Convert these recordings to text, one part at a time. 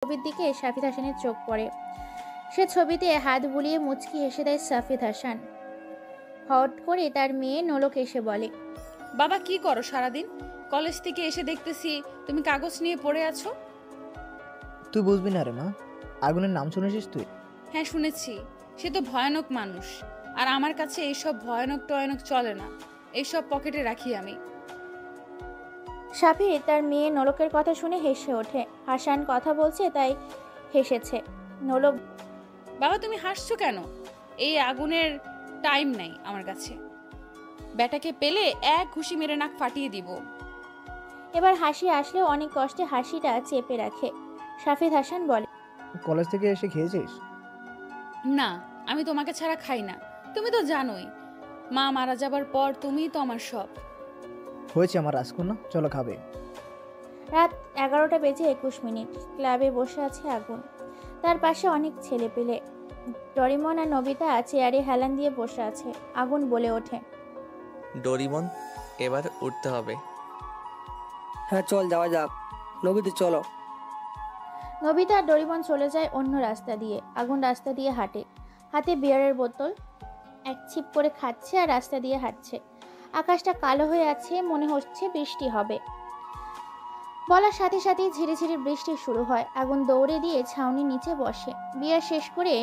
ছবির দিকে সাফিদ হাসানের চোখ পড়ে। সে ছবিতে হাত বুলিয়ে মুচকি হেসে দেয় সাফিদ হাসান। হট করে তার মেয়ে নোলক এসে বলে, বাবা কি করো সারাদিন? কলেজ থেকে এসে দেখতেছি তুমি কাগজ নিয়ে পড়ে আছো। তুই বুঝবি না রে মা, আগুনের নাম শুনেছিস তুই? হ্যাঁ শুনেছি, সে তো ভয়ানক মানুষ। আর আমার কাছে এইসব ভয়ানক টয়ানক চলে না, এইসব পকেটে রাখি আমি। সাফিদ তার মেয়ে নোলকের কথা শুনে হেসে ওঠে। হাসান কথা বলছে তাই হেসেছে। নোলক, বাবা তুমি হাসছো কেন? এই আগুনের টাইম নাই আমার কাছে। ব্যাটাকে পেলে এক ঘুষি মেরে নাক ফাটিয়ে দিব। এবার হাসি আসলেও অনেক কষ্টে হাসিটা চেপে রাখে। সাফিদ হাসান বলে, কলেজ থেকে এসে খেয়েছিস? না, আমি তোমাকে ছাড়া খাই না। তুমি তো জানোই, মা মারা যাবার পর তুমিই তো আমার সব। হয়েছে আমার রাজকন্যা, চলো খাবে। রাত 11:21। ক্লাবে বসে আছে আগুন। তার পাশে অনেক ছেলে পেলে। ডরিমন আর নবিতা চেয়ারে হেলান দিয়ে বসে আছে। আগুন বলে ওঠে, ডোরিমন, এবার উঠতে হবে। হ্যাঁ চল যাওয়া যাক। নবীতে চলো। নবিতা আর ডরিমন চলে যায় অন্য রাস্তা দিয়ে। আগুন রাস্তা দিয়ে হাঁটে, হাতে বিয়ারের বোতল এক ছিপ করে খাচ্ছে আর রাস্তা দিয়ে হাঁটছে। আকাশটা কালো হয়ে আছে, মনে হচ্ছে বৃষ্টি হবে। বলার সাথে সাথেই ঝিরে ঝিরে বৃষ্টি শুরু হয়। আগুন দৌড়ে দিয়ে ছাউনির নিচে বসে। বিয়ার শেষ করে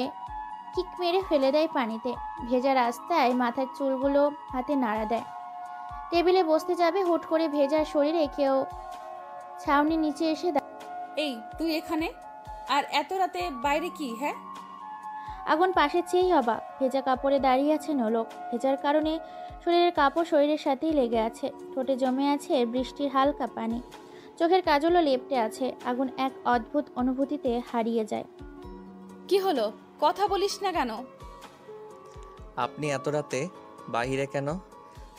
কিক মেরে ফেলে দেয় পানিতে। ভেজা রাস্তায় মাথার চুলগুলো হাতে নাড়া দেয়। টেবিলে বসতে যাবে, হুট করে ভেজা শরীরে কেউ ছাউনির নিচে এসে এই তুই এখানে? আর এত রাতে বাইরে কি? হ্যাঁ, আগুন পাশে চেয়েই অবাক। ভেজা কাপড়ে দাঁড়িয়ে আছে নোলক। ভেজার কারণে শরীরের কাপড় শরীরের সাথেই লেগে আছে। ঠোঁটে জমে আছে বৃষ্টির হালকা পানি। চোখের কাজলও লেপ্টে আছে। আগুন এক অদ্ভুত অনুভূতিতে হারিয়ে যায়। কি হলো? কথা বলিস না কেন? আপনি এত রাতে বাহিরে কেন?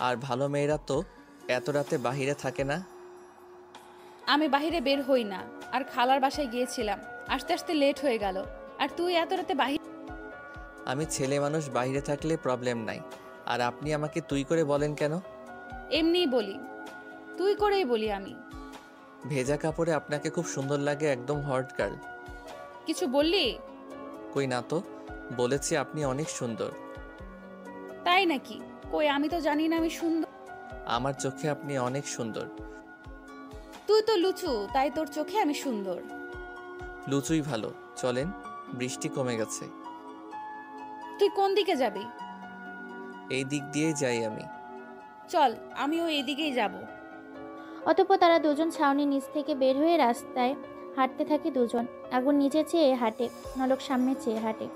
আর ভালো মেয়েরা তো এত রাতে বাহিরে থাকে না। আমি বাহিরে বের হই না। আর খালার বাসায় গিয়েছিলাম, আস্তে আস্তে লেট হয়ে গেল। আর তুই এত রাতে বাহিরে? আমি ছেলে মানুষ, বাহিরে থাকলে প্রবলেম নাই। আর আপনি আমাকে তুই করে বলেন কেন? এমনিই বলি, তুই করেই বলি আমি। ভেজা কাপড়ে আপনাকে খুব সুন্দর লাগে, একদম হট গার্ল। কিছু বললি? কই না তো, বলেছি আপনি অনেক সুন্দর। তাই নাকি? কই, আমি তো জানি না আমি সুন্দর। আমার চোখে আপনি অনেক সুন্দর। তুই তো লুচু, তাই তোর চোখে আমি সুন্দর। লুচুই ভালো। চলেন, বৃষ্টি কমে গেছে। তুই কোন দিকে যাবি? এই দিক দিয়েই যাই আমি। চল, আমিও এদিকেই যাব। অতঃপর তারা দুজন ছাউনির নিচ থেকে বের হয়ে রাস্তায় হাঁটতে থাকে দুজন। আগুন নিচে চেয়ে হাঁটে, নলক সামনে চেয়ে হাঁটে।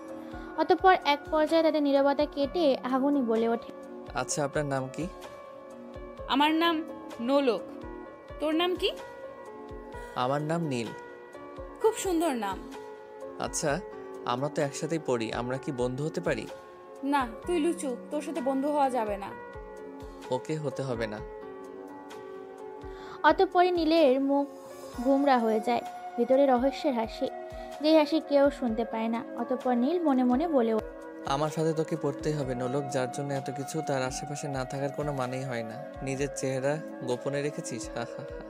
অতঃপর এক পর্যায়ে তাদের নীরবতা কেটে আগুনই বলে ওঠে, আচ্ছা, আপনার নাম কি? আমার নাম নোলক। তোর নাম কি? আমার নাম নীল। খুব সুন্দর নাম। আচ্ছা, আমরা তো একসাথেই পড়ি, আমরা কি বন্ধু হতে পারি? না, তুই লুচু, তোর সাথে বন্ধু হওয়া যাবে না। ওকে, হতে হবে না। অতঃপরে নীলের মুখ গুমরা হয়ে যায়, ভিতরে রহস্যের হাসি, যে হাসি কেউ শুনতে পায় না। অতঃপর নীল মনে মনে বলে ওঠে, আমার সাথে তোকে পড়তেই হবে নোলক। যার জন্য এত কিছু, তার আশেপাশে না থাকার কোনো মানেই হয় না। নিজের চেহারা গোপনে রেখেছিস, হা হা হা।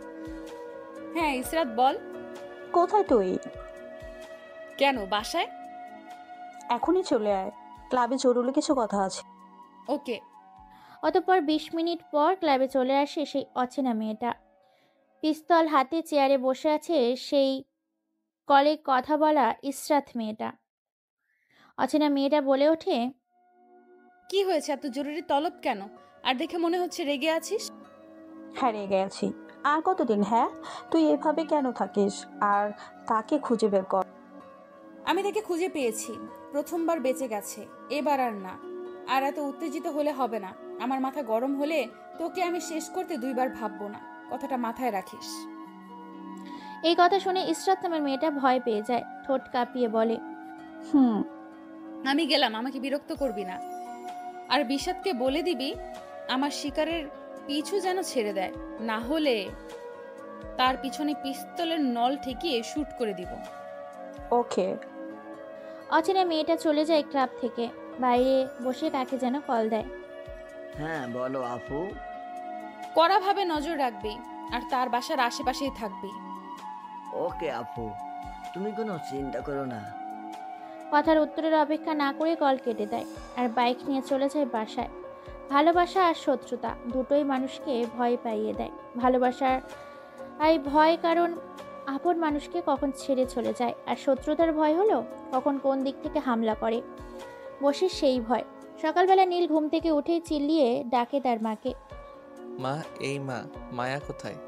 হ্যাঁ ইসরাত বল। কোথায় তুই? কেন, বাসায়? এখনই চলে আয়, ক্লাবে জরুরি কিছু কথা আছে। ওকে। অতঃপর 20 মিনিট পর ক্লাবে চলে আসে সেই অচেনা মেয়েটা। পিস্তল হাতে চেয়ারে বসে আছে সেই কলে কথা বলা ইসরাত মেয়েটা। অচেনা মেয়েটা বলে ওঠে, কি হয়েছে? এত জরুরি তলব কেন? আর দেখে মনে হচ্ছে রেগে আছিস। হ্যাঁ রেগে আছি। আর কতদিন? হ্যাঁ, তুই এভাবে কেন থাকিস? আর তাকে খুঁজে বের কর। আমি তাকে খুঁজে পেয়েছি, প্রথমবার বেঁচে গেছে, এবার আর না। আর এত উত্তেজিত হলে হবে না। আমার মাথা গরম হলে তোকে আমি শেষ করতে দুইবার ভাববো না, কথাটা মাথায় রাখিস। এই কথা শুনে ইসরাত নামের মেয়েটা ভয় পেয়ে যায়। ঠোঁট কাঁপিয়ে বলে, হুম। আমি গেলাম, আমাকে বিরক্ত করবি না। আর বিষাদকে বলে দিবি আমার শিকারের পিছু যেন ছেড়ে দেয়, না হলে তার পিছনে পিস্তলের নল ঠেকিয়ে শুট করে দিব। ওকে। অচেনা মেয়েটা চলে যায় ক্লাব থেকে। বাইরে বসে কাকে যেন কল দেয়। হ্যাঁ বলো আপু। কড়াভাবে নজর রাখবি, আর তার বাসার আশেপাশেই থাকবি। ওকে আপু। তুমি কোনো চিন্তা করো না। কথার উত্তরের অপেক্ষা না করে কল কেটে দেয় আর বাইক নিয়ে চলে যায় বাসায়। ভালোবাসা আর শত্রুতা দুটোই মানুষকে ভয় পাইয়ে দেয়। ভালোবাসার ভয় কারণ আপন মানুষকে কখন ছেড়ে চলে যায়, আর শত্রুতার ভয় হলো কখন কোন দিক থেকে হামলা করে বসে সেই ভয়। সকালবেলা নীল ঘুম থেকে উঠেই চিল্লিয়ে ডাকে তার মাকে। মা, এই মা, মায়া কোথায়?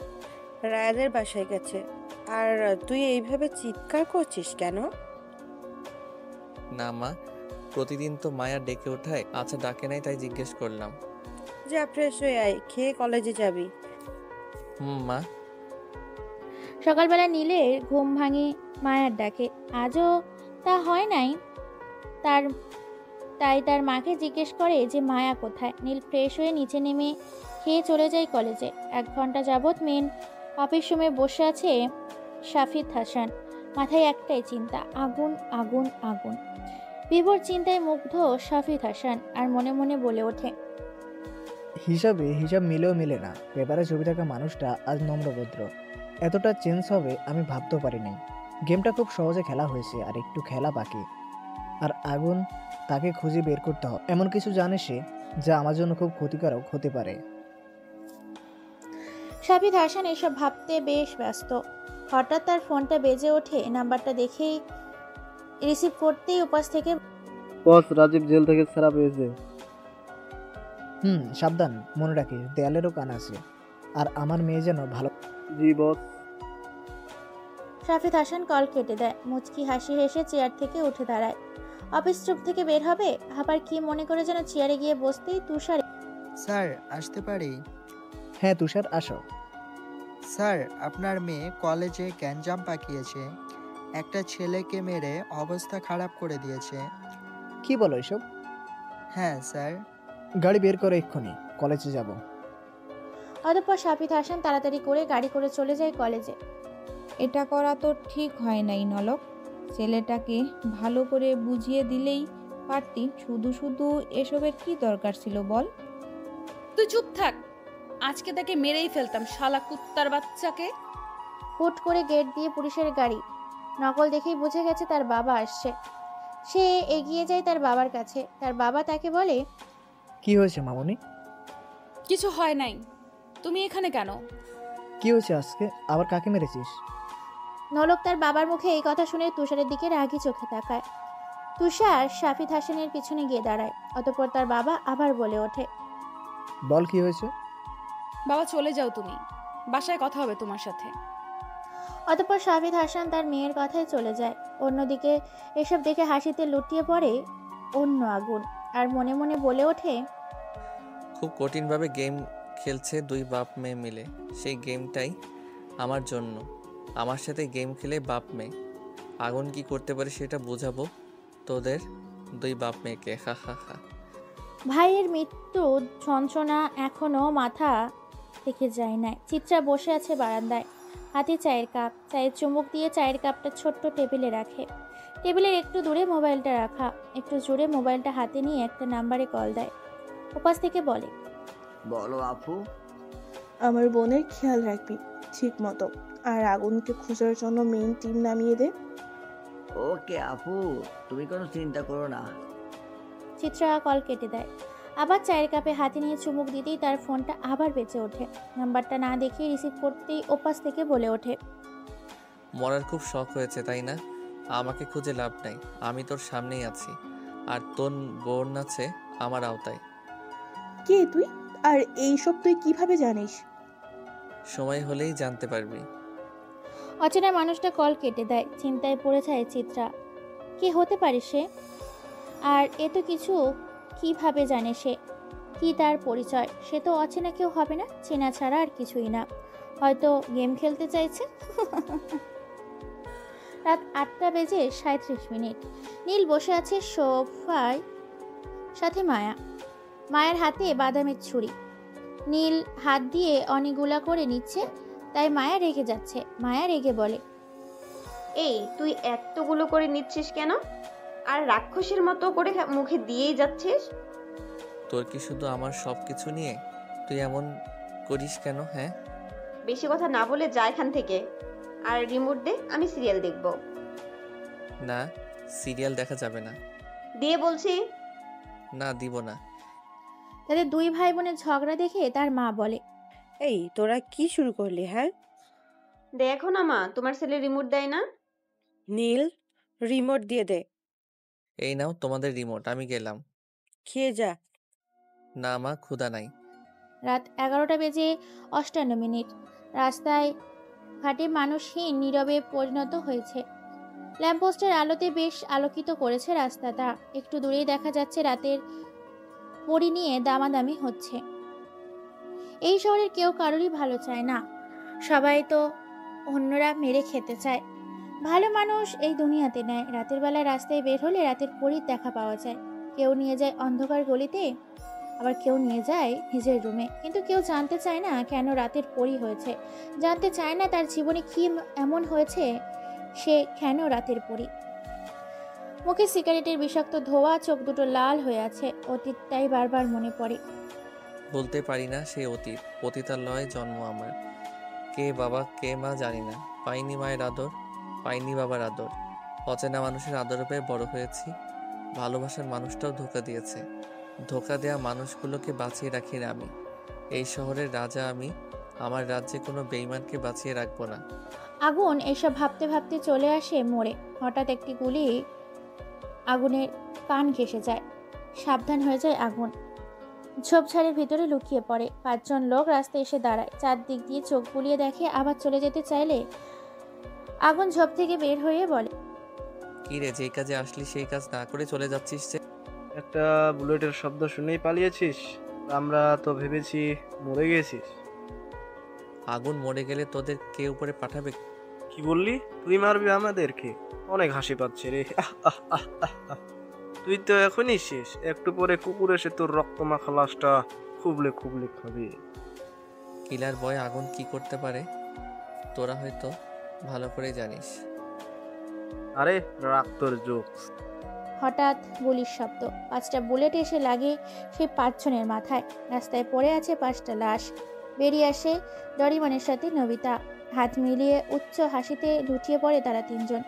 রায়ানের বাসায় গেছে। আর তুই এইভাবে চিৎকার করছিস কেন? না মা, প্রতিদিন তো মায়া ডেকে ওঠায়, আচ্ছা ডাকে নাই তাই জিজ্ঞেস করলাম। যা ফ্রেশ হয়ে আয়, খেয়ে কলেজে যাবি। মা। সকালবেলা নীলের ঘুম ভাঙি মায়ার ডাকে। আজও তা হয় নাই তাই তার মাকে জিজ্ঞেস করে যে মায়া কোথায়। নীল ফ্রেশ হয়ে নিচে নেমে খেয়ে চলে যায় কলেজে। 1 ঘন্টা যাবৎ মেন অফিস রুমে বসে আছে শাফিদ হাসান। মাথায় একটাই চিন্তা, আগুন আগুন আগুন। বিভোর চিন্তায় মুগ্ধ শাফিদ হাসান আর মনে মনে বলে ওঠে, হিসাব মিলেও মিলে না। পেপারে ছবি থাকা মানুষটা আজ নম্রভদ্র। এতটা চেঞ্জ হবে আমি ভাবতেও পারিনি। গেমটা খুব সহজে খেলা হয়েছে, আর একটু খেলা বাকি। আর আগুন, তাকে খুঁজে বের করতে হবে। এমন কিছু জানে সে যা আমার জন্য খুব ক্ষতিকারক হতে পারে। শাফিদ হাসান এসব ভাবতে বেশ ব্যস্ত। হঠাৎ তার ফোনটা বেজে ওঠে। নাম্বারটা দেখেই রিসিভ করতেই উপাস থেকে, বস, রাজীব জেল থেকে ছাড়া পেয়েছে। সাবধান, মনে রাখিস দেয়ালেরও কান আছে। আর আমার মেয়ে যেন ভালো। জি বস। শাফিদ হাসান কল কেটে দেয়। মুচকি হাসি হেসে চেয়ার থেকে উঠে দাঁড়ায়। অফিস রুম থেকে বের হবে, আবার কি মনে করে যেন চেয়ারে গিয়ে বসতেই তুষার, স্যার আসতে পারি? হ্যাঁ তুষার, আসো। স্যার, আপনার মেয়ে কলেজে গ্যাঞ্জাম পাকিয়েছে। একটা ছেলেকে মেরে অবস্থা খারাপ করে দিয়েছে। কি বলো এসব? হ্যাঁ স্যার। গাড়ি বের করে এক্ষুনি, কলেজে যাব। অতঃপর শাফিদ হাসান তাড়াতাড়ি করে গাড়ি করে চলে যায় কলেজে। এটা করা তো ঠিক হয় নাই নলক। ছেলেটাকে ভালো করে বুঝিয়ে দিলেই পারতি। শুধু শুধু এসবের কি দরকার ছিল বল? তুই চুপ থাক, আজকে তাকে মেরেই ফেলতাম, শালা কুত্তার বাচ্চাকে। হুট করে গেট দিয়ে পুলিশের গাড়ি। নকল দেখেই বুঝে গেছে তার বাবা আসছে। সে এগিয়ে যায় তার বাবার কাছে। তার বাবা তাকে বলে, কি হয়েছে মামনি? কিছু হয় নাই, তুমি এখানে কেন? কি হয়েছে আজকে? আবার কাকে মেরেছিস? নলক তার বাবার মুখে এই কথা শুনে তুষারের দিকে রাগি চোখে তাকায়। তুষার শাফিদ হাসানের পিছনে গিয়ে দাঁড়ায়। অতঃপর তার বাবা আবার বলে ওঠে, বল কি হয়েছে? বাবা চলে যাও তুমি, বাসায় কথা হবে তোমার সাথে। অতঃপর শাফিদ হাসান তার মেয়ের কথায় চলে যায়। অন্যদিকে এসব দেখে হাসিতে লুটিয়ে পড়ে অন্য আগুন আর মনে মনে বলে ওঠে, খুব কঠিনভাবে গেম খেলছে 2 বাপ মেয়ে মিলে। সেই গেমটাই আমার জন্য। আমার সাথে গেম খেলে বাপ মেয়ে। আগুন কি করতে পারে সেটা বোঝাবো তোদের 2 বাপ মেয়েকে। হা হা হা। ভাইয়ের মৃত্যু যন্ত্রণা এখনো মাথা থেকে যায় না। চিত্রা বসে আছে বারান্দায়, হাতে চায়ের কাপ। চায়ের চুমুক দিয়ে চায়ের কাপটা ছোট্ট টেবিলে রাখে। টেবিলের একটু দূরে মোবাইলটা রাখা। একটু জোরে মোবাইলটা হাতে নিয়ে একটা নাম্বারে কল দেয়। উপাস থেকে বলে, বলো আপু। আমার বোনের খেয়াল রাখবি ঠিক মতো, আর আগুনকে খোঁজার জন্য মেইন টিম নামিয়ে দে। ওকে আপু, তুমি কোনো চিন্তা করো না। চিত্রা কল কেটে দেয়। আবার চায়ের কাপে হাতে নিয়ে চুমুক দিতেই তার ফোনটা আবার বেঁচে ওঠে। নাম্বারটা না দেখে রিসিভ করতেই উপাস থেকে বলে ওঠে, মরার খুব শখ হয়েছে তাই না? আমাকে খুঁজে লাভ নাই, আমি তোর সামনেই আছি। আর তোর বোন আছে আমার আওতায়। কে তুই? আর এইসব তুই কিভাবে জানিস? সময় হলেই জানতে পারবি। অচেনা মানুষটা কল কেটে দেয়। চিন্তায় পড়ে যায় চিত্রা। কে হতে পারে সে? আর এত কিছু কিভাবে জানে সে? কি তার পরিচয়? সে তো অচেনা কেউ হবে না, চেনা ছাড়া আর কিছুই না। হয়তো গেম খেলতে চাইছে। রাত 8:37। নীল বসে আছে সোফায়, সাথে মায়া। মায়ের হাতে বাদামের ছুরি। নীল হাত দিয়ে অনেকগুলা করে নিচ্ছে, তাই মায়া রেগে যাচ্ছে। মায়া রেগে বলে, এই তুই এতগুলো করে নিচ্ছিস কেন? আর রাক্ষসের মতো করে মুখে দিয়েই যাচ্ছিস। তোর কি শুধু আমার সব কিছু নিয়ে তুই এমন করিস কেন? হ্যাঁ, বেশি কথা না বলে যা এখান থেকে, আর রিমোট দে, আমি সিরিয়াল দেখব। না, সিরিয়াল দেখা যাবে না। দিয়ে বলছি। না, দিব না। তাদের দুই ভাই বোনের ঝগড়া দেখে তার মা বলে, এই তোরা কি শুরু করলি? হ্যাঁ, দেখো না মা, তোমার ছেলে রিমোট দেয় না। নীল, রিমোট দিয়ে দে। এই নাও তোমাদের রিমোট, আমি গেলাম। খেয়ে যা। না মা, ক্ষুধা নাই। রাত 11:58 রাস্তায় ঘাটে মানুষহীন নীরবে পরিণত হয়েছে। ল্যাম্পপোস্টের আলোতে বেশ আলোকিত করেছে রাস্তাটা। একটু দূরেই দেখা যাচ্ছে রাতের পরি নিয়ে দামাদামি হচ্ছে। এই শহরের কেউ কারোরই ভালো চায় না, সবাই তো অন্যরা মেরে খেতে চায়। ভালো মানুষ এই দুনিয়াতে নেয়। রাতের বেলায় রাস্তায় বের হলে রাতের পরীর দেখা পাওয়া যায়। কেউ নিয়ে যায় অন্ধকার গলিতে, আবার কেউ নিয়ে যায় নিজের রুমে। কিন্তু কেউ জানতে চায় না কেন রাতের পরী হয়েছে, জানতে চায় না তার জীবনে কি এমন হয়েছে সে কেন রাতের পরী। মুখে সিগারেটের বিষাক্ত ধোঁয়া, চোখ দুটো লাল হয়ে আছে। অতীতটাই বারবার মনে পড়ে। বলতে পারি না সে অতীত। পতিতালয়ে জন্ম আমার। কে বাবা কে মা জানি না। পাইনি মায়ের আদর, পাইনি বাবার আদর। অচেনা মানুষের আদর পেয়ে বড় হয়েছি। ভালোবাসার মানুষটাও ধোঁকা দিয়েছে। ধোঁকা দেয়া মানুষগুলোকে বাঁচিয়ে রাখি না আমি। এই শহরের রাজা আমি। আমার রাজ্যে কোনো বেইমানকে বাঁচিয়ে রাখবো না। আগুন এসব ভাবতে ভাবতে চলে আসে মোড়ে। হঠাৎ একটি গুলি আগুনের কান ঘেঁষে যায়। সাবধান হয়ে যায় আগুন। ঝোপঝাড়ের ভিতরে লুকিয়ে পড়ে। 5 জন লোক রাস্তায় এসে দাঁড়ায়। চারদিক দিয়ে চোখ বুলিয়ে দেখে। আবার চলে যেতে চাইলে আগুন ঝোপ থেকে বের হয়ে বলে, কি রে, যেই কাজে আসলি সেই কাজ না করে চলে যাচ্ছিস যে? একটা বুলেটের শব্দ শুনেই পালিয়েছিস? আমরা তো ভেবেছি মরে গেছিস। আগুন মরে গেলে তোদের কে উপরে পাঠাবে? কি বললি? তুই মারবি আমাদেরকে? অনেক হাসি পাচ্ছে রে। তুই তো এখনই শেষ। একটু পরে কুকুর এসে তোর রক্ত মাখা লাশটা খুবলে খুবলে খাবে। কিলার বয় আগুন কি করতে পারে তোরা হয়তো ভালো করে জানিস। আরে রাখ তোর জোকস। হঠাৎ গুলির শব্দ। 5টা বুলেট এসে লাগে সেই 5 জনের মাথায়। রাস্তায় পড়ে আছে 5টা লাশ। বেরিয়ে আসে ডরিমনের সাথে নবিতা। হাত মিলিয়ে উচ্চ হাসিতে লুটিয়ে পড়ে তারা 3 জন।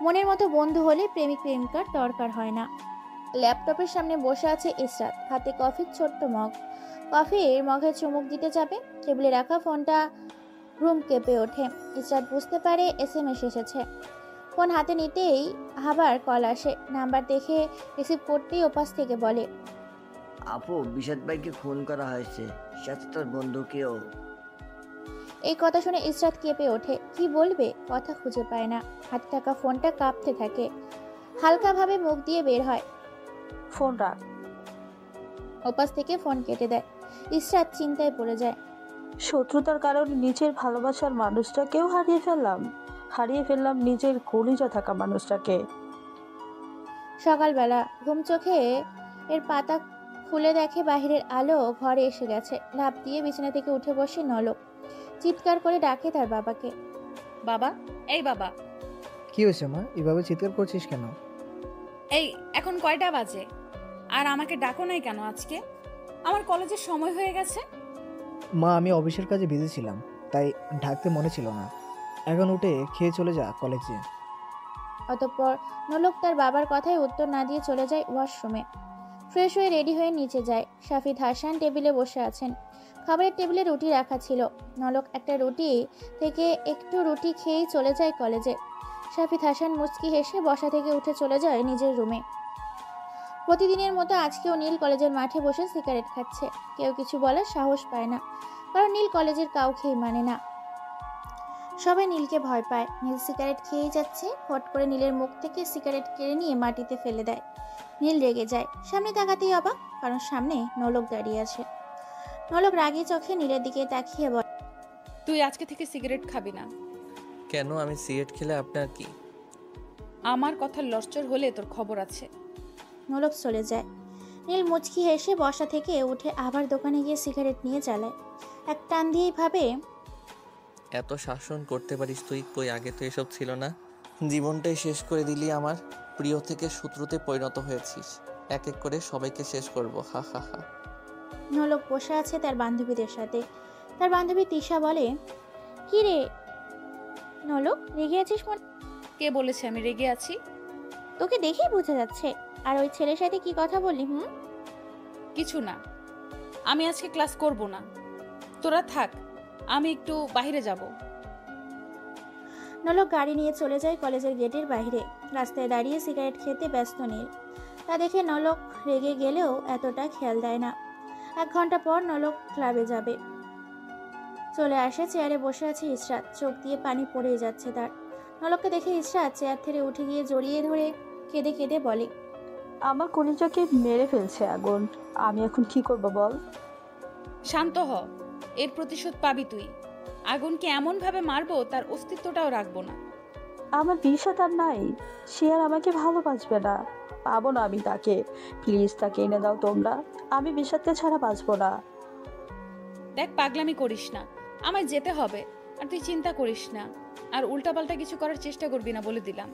মনের মতো বন্ধু হলে প্রেমিক প্রেমিকার দরকার হয় না। ল্যাপটপের সামনে বসে আছে ইসরাত, হাতে কফির ছোট্ট মগ। কফির মগে চুমুক দিতে যাবে, টেবিলে রাখা ফোনটা রুম কেঁপে ওঠে। ইসরাত বুঝতে পারে SMS এসেছে। ফোন হাতে নিতেই আবার কল আসে। নাম্বার দেখে রিসিভ করতেই ওপাশ থেকে বলে, আপু, বিষাদ ভাইকে ফোন করা হয়েছে, সাথে তোর বন্ধুকেও। এই কথা শুনে ইসরাত কেঁপে ওঠে। কি বলবে, কথা খুঁজে পায় না। হাতে থাকা ফোনটা কাঁপতে থাকে। হালকাভাবে মুখ দিয়ে বের হয়, ফোন রাখ। ওপাশ থেকে ফোন কেটে দেয়। ইসরাত চিন্তায় পড়ে যায়। শত্রুতার কারণে নিজের ভালোবাসার মানুষটাকেও হারিয়ে ফেললাম নিজের কলিজা থাকা মানুষটাকে। সকালবেলা ঘুম চোখে এর পাতা খুলে দেখে বাহিরের আলো ঘরে এসে গেছে। লাফ দিয়ে বিছানা থেকে উঠে বসে নলক। চিৎকার করে ডাকে তার বাবাকে, বাবা, এই বাবা। কি হয়েছে মা, এভাবে চিৎকার করছিস কেন? এই এখন কয়টা বাজে? আর আমাকে ডাকো নাই কেন আজকে? আমার কলেজের সময় হয়ে গেছে। মা, আমি অফিসের কাজে বিজি ছিলাম, তাই ঢাকতে মনে ছিল না। এখন উঠে খেয়ে চলে যা কলেজে। অতঃপর নলক তার বাবার কথায় উত্তর না দিয়ে চলে যায় ওয়াশরুমে। ফ্রেশ হয়ে রেডি হয়ে নিচে যায়। শাফিদ হাসান টেবিলে বসে আছেন। খাবারের টেবিলে রুটি রাখা ছিল। নলক একটা রুটি থেকে একটু রুটি খেয়েই চলে যায় কলেজে। শাফিদ হাসান মুচকি হেসে বসা থেকে উঠে চলে যায় নিজের রুমে। প্রতিদিনের মতো আজকেও নীল কলেজের মাঠে বসে সিগারেট খাচ্ছে। কেউ কিছু বলার সাহস পায় না, কারণ নীল কলেজের কাউকেই মানে না। সবাই নীলকে ভয় পায়। নীল সিগারেট খেয়েই যাচ্ছে। হট করে নীলের মুখ থেকে সিগারেট কেড়ে নিয়ে মাটিতে ফেলে দেয়। নীল রেগে যায়। সামনে তাকাতেই অবাক, কারণ সামনে নলক দাঁড়িয়ে আছে। নলক রাগী চোখে নীলের দিকে তাকিয়ে বলে, তুই আজকে থেকে সিগারেট খাবি না। কেন? আমি সিগারেট খেলে আপনার কি? আমার কথা লরচর হলে তোর খবর আছে। নলক চলে যায়। নীল মুচকি হেসে বসা থেকে উঠে আবার দোকানে গিয়ে সিগারেট নিয়ে চালায়। এক টান দিয়েই ভাবে, এত শাসন করতে পারিস তুই? কই আগে তো এসব ছিল না। জীবনটাই শেষ করে দিলি আমার। প্রিয় থেকে শত্রুতে পরিণত হয়েছিস। এক এক করে সবাইকে শেষ করব। হা হা হা। নলক বসে আছে তার বান্ধবীদের সাথে। তার বান্ধবী তিশা বলে, কি রে নলক, রেগে আছিস মনে? কে বলেছে আমি রেগে আছি? তোকে দেখেই বোঝা যাচ্ছে। আর ওই ছেলের সাথে কি কথা বললি? কিছু না, আমি আজকে ক্লাস করব না, তোরা থাক, আমি একটু বাইরে যাব। নলক গাড়ি নিয়ে চলে যায় কলেজের গেটের বাইরে। রাস্তায় দাঁড়িয়ে সিগারেট খেতে ব্যস্ত নীল। তা দেখে নলক রেগে গেলেও এতটা খেয়াল দেয় না। 1 ঘন্টা পর নলক ক্লাবে যাবে। চলে আসে, চেয়ারে বসে আছে ইশরাত। চোখ দিয়ে পানি পড়েই যাচ্ছে তার। নলককে দেখে ইশরাত চেয়ার থেকে উঠে গিয়ে জড়িয়ে ধরে কেঁদে কেঁদে বলে, আমার কলিজাকে মেরে ফেলছে আগুন। আমি এখন কি করব বল? শান্ত হ, এর প্রতিশোধ পাবি তুই। আগুনকে এমন ভাবে মারবো তার অস্তিত্বটাও রাখবো না। আমার বিষাদ আর নাই, সে আর আমাকে ভালোবাসবে না। পাবো না আমি তাকে। প্লিজ তাকে এনে দাও তোমরা। আমি বিষাদকে ছাড়া বাঁচবো না। দেখ, পাগলামি করিস না, আমায় যেতে হবে। আর তুই চিন্তা করিস না, আর উল্টাপাল্টা কিছু করার চেষ্টা করবি না বলে দিলাম।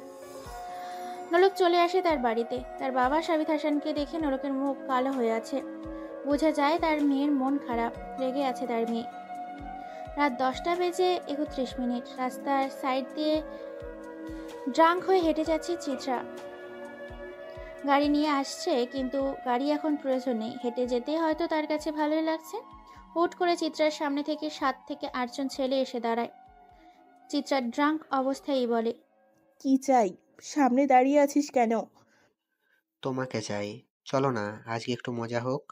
নলক চলে আসে তার বাড়িতে। তার বাবা সাবিত হাসানকে দেখে নলকের মুখ কালো হয়ে আছে। বোঝা যায় তার মেয়ের মন খারাপ, রেগে আছে তার মেয়ে। রাত 10টা বেজে 31 মিনিট। রাস্তার সাইড দিয়ে ড্রাঙ্ক হয়ে হেঁটে যাচ্ছে চিত্রা। গাড়ি নিয়ে আসছে, কিন্তু গাড়ি এখন প্রয়োজন নেই। হেঁটে যেতে হয়তো তার কাছে ভালোই লাগছে। হুট করে চিত্রার সামনে থেকে 7 থেকে 8 জন ছেলে এসে দাঁড়ায়। চিত্রা ড্রাঙ্ক অবস্থায় বলে, কি চাই? সামনে দাঁড়িয়ে আছিস কেন? তোমাকে চাই, চলো না আজকে একটু মজা হোক।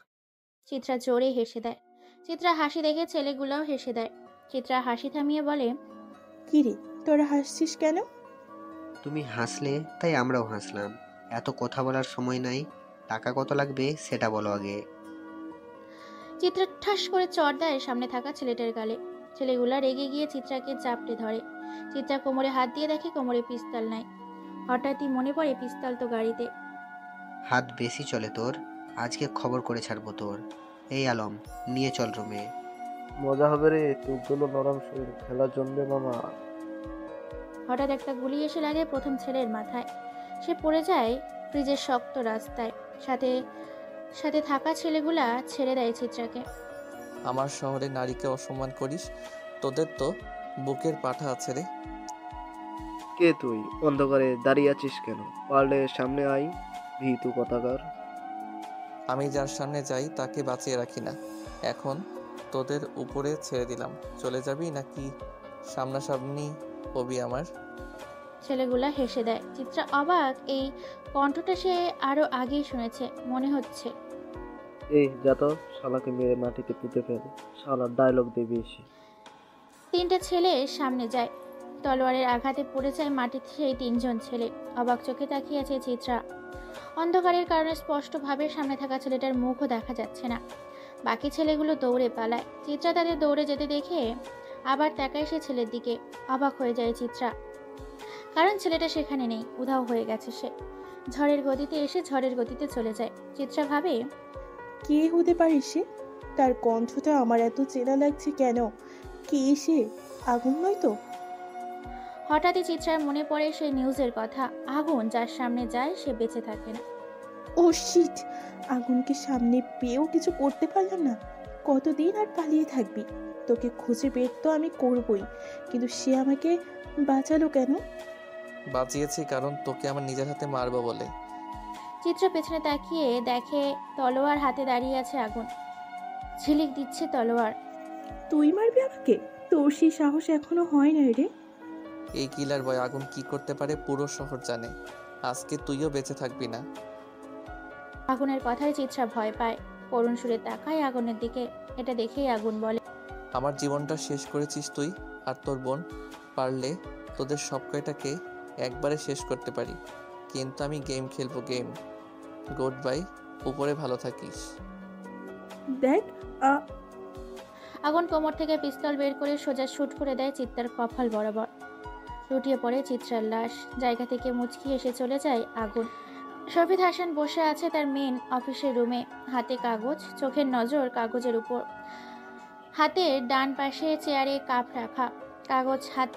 চিত্রা জোরে হেসে দেয়। চিত্রা হাসি দেখে ছেলেগুলোও হেসে দেয়। চিত্রা হাসি থামিয়ে বলে, কি রে, তোরা হাসছিস কেন? তুমি হাসলে তাই আমরাও হাসলাম। এত কথা বলার সময় নাই, টাকা কত লাগবে সেটা বলো আগে। চিত্রা ঠাস করে চড় দেয় সামনে থাকা ছেলেটার গালে। ছেলেগুলা রেগে গিয়ে চিত্রাকে চাপটে ধরে। চিত্রা কোমরে হাত দিয়ে দেখে কোমরে পিস্তল নাই। হঠাৎই মনে পড়ে পিস্তল তো গাড়িতে। হাত বেশি চলে তোর, আজকে খবর করে ছাড়বো তোর। এই আলম, নিয়ে চল রুমে। মজা হবে রে, তোরগুলো নরম শরীর খেলা জমবে মামা। হঠাৎ একটা গুলি এসে লাগে প্রথম ছেলের মাথায়। সে পড়ে যায় ফ্রিজের শক্ত রাস্তায়। সাথে সাথে থাকা ছেলেগুলা ছেড়ে দেয় চিত্রাকে। আমার শহরে নারীকে অসম্মান করিস, তোদের তো বুকের পাঠা আছে রে। কে তুই? অন্ধকারে দাঁড়িয়ে আছিস কেন? পারলে সামনে আই, ভীতু কথাকার। আমি যার সামনে যাই তাকে বাঁচিয়ে রাখি না। এখন তোদের উপরে ছেড়ে দিলাম, চলে যাবি নাকি সামনাসামনি হবি আমার? ছেলেগুলা হেসে দেয়। চিত্রা অবাক, এই কণ্ঠটা সে আরো আগেই শুনেছে মনে হচ্ছে। এই যা তো, শালাকে মেরে মাটিতে পুঁতে ফেল। শালার ডায়লগ দেবে এসে। 3টে ছেলে সামনে যায়। তলোয়ারের আঘাতে পড়ে যায় মাটিতে সেই 3 জন ছেলে। অবাক চোখে তাকিয়ে আছে চিত্রা। অন্ধকারের কারণে স্পষ্টভাবে সামনে থাকা ছেলেটার মুখও দেখা যাচ্ছে না। বাকি ছেলেগুলো দৌড়ে পালায়। চিত্রা তাদের দৌড়ে যেতে দেখে আবার তাকায় সে ছেলের দিকে। অবাক হয়ে যায় চিত্রা, কারণ ছেলেটা সেখানে নেই, উধাও হয়ে গেছে সে। ঝড়ের গতিতে এসে ঝড়ের গতিতে চলে যায়। চিত্রা ভাবে, কে হতে পারিস সে? তার কণ্ঠটা আমার এত চেনা লাগছে কেন? কে সে? আগুন নয় তো? হঠাৎই চিত্রার মনে পড়ে সেই নিউজের কথা। আগুন যার সামনে যায় সে বেঁচে থাকে না। ও শিট! আগুনকে সামনে পেয়েও কিছু করতে পারলাম না। কতদিন আর পালিয়ে থাকবি? তোকে খুঁজে বের তো আমি করবই, কিন্তু সে আমাকে বাঁচালো কেন? বাঁচিয়েছি কারণ তোকে আমার নিজের হাতে মারবো বলে। চিত্রা পেছনে তাকিয়ে দেখে তলোয়ার হাতে দাঁড়িয়ে আছে আগুন। ঝিলিক দিচ্ছে তলোয়ার। তুই মারবি আমাকে? তোর সেই সাহস এখনো হয় না রে। এই কিলার বয় আগুন কি করতে পারে পুরো শহর জানে। আজকে তুইও বেঁচে থাকবি না। আগুনের কথায় চিত্রা ভয় পায়। করুণ সুরে তাকায় আগুনের দিকে। এটা দেখেই আগুন বলে, আমার জীবনটা শেষ করেছিস তুই আর তোর বোন। পারলে তোদের সব কয়টাকে একবারে শেষ করতে পারি, কিন্তু আমি গেম খেলবো, গেম। গুড বাই, উপরে ভালো থাকিস। দেখ আগুন কোমর থেকে পিস্তল বের করে সোজা শুট করে দেয় চিত্রার কপাল বরাবর। লুটিয়ে পড়ে চিত্রার লাশ। জায়গা থেকে মুচকি এসে চলে যায় আগুন। শফিদ হাসান বসে আছে তার মেন অফিসের রুমে। হাতে কাগজ, চোখের নজর কাগজের উপর। হাতের ডান পাশে চেয়ারে কাপ রাখা। কাগজ হাত